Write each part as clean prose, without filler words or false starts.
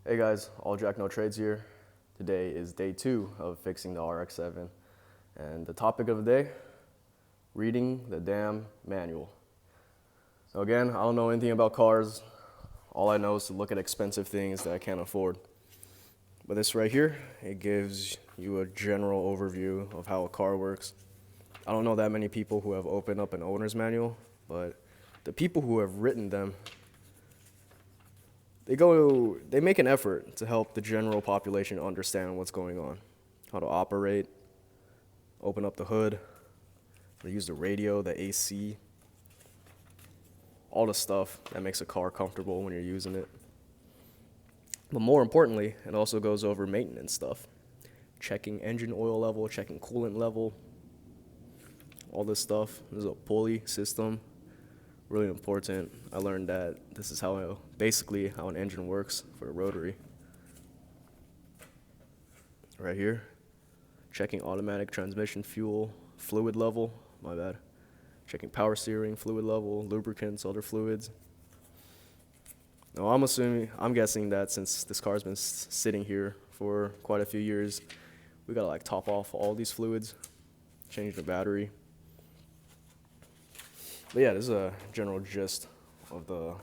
Hey guys, All Jack No Trades here. Today is day 2 of fixing the RX7. And the topic of the day, reading the damn manual. So again, I don't know anything about cars. All I know is to look at expensive things that I can't afford. But this right here, it gives you a general overview of how a car works. I don't know that many people who have opened up an owner's manual, but the people who have written them, they make an effort to help the general population understand what's going on, how to operate, open up the hood, how to use the radio, the AC, all the stuff that makes a car comfortable when you're using it. But more importantly, it also goes over maintenance stuff, checking engine oil level, checking coolant level, all this stuff. This is a pulley system. Really important. I learned that this is basically how an engine works for a rotary. Right here, checking automatic transmission fuel, fluid level, my bad. Checking power steering, fluid level, lubricants, other fluids. Now I'm guessing that since this car's been sitting here for quite a few years, we gotta like top off all these fluids, change the battery. But yeah, this is a general gist of the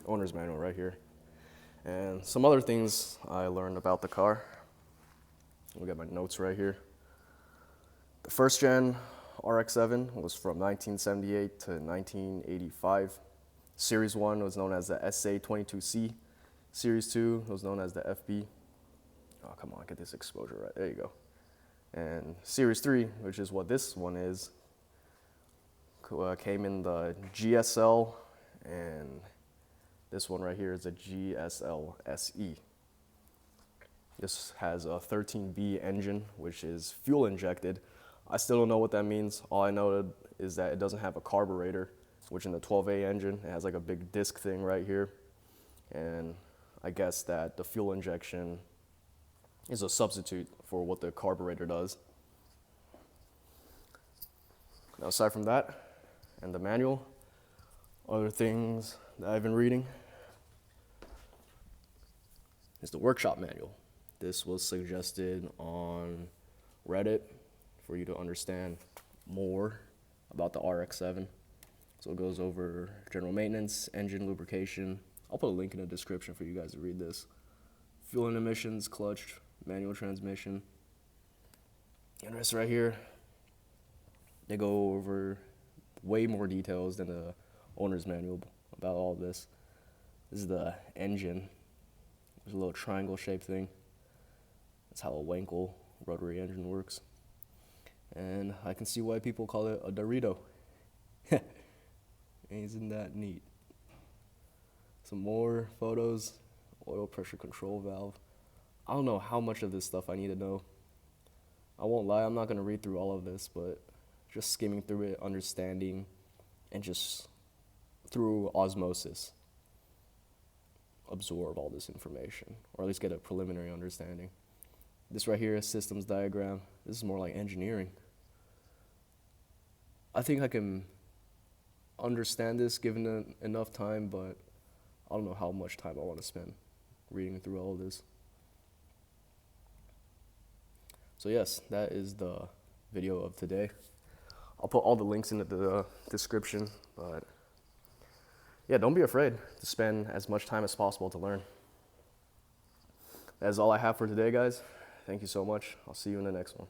owner's manual right here. And some other things I learned about the car. We got my notes right here. The first gen RX7 was from 1978 to 1985. Series 1 was known as the SA22C. Series 2 was known as the FB. Oh, come on, get this exposure right. There you go. And Series 3, which is what this one is, came in the Gsl, and this one right here is a Gsl-se. This has a 13B engine, which is fuel injected. I still don't know what that means. All I know is that it doesn't have a carburetor, which in the 12A engine, it has like a big disc thing right here. And I guess that the fuel injection is a substitute for what the carburetor does. Now, aside from that, and the manual, other things that I've been reading is the workshop manual. This was suggested on Reddit for you to understand more about the RX7. So it goes over general maintenance, engine lubrication. I'll put a link in the description for you guys to read this. Fuel and emissions, clutch, manual transmission. And the rest right here, they go over way more details than the owner's manual about all this. This is the engine. There's a little triangle shaped thing. That's how a Wankel rotary engine works. And I can see why people call it a Dorito. Isn't that neat? Some more photos. Oil pressure control valve. I don't know how much of this stuff I need to know. I won't lie, I'm not going to read through all of this, but just skimming through it, understanding, and just through osmosis, absorb all this information, or at least get a preliminary understanding. This right here is systems diagram. This is more like engineering. I think I can understand this given enough time, but I don't know how much time I want to spend reading through all of this. So yes, that is the video of today. I'll put all the links in the description, but yeah, don't be afraid to spend as much time as possible to learn. That is all I have for today, guys. Thank you so much. I'll see you in the next one.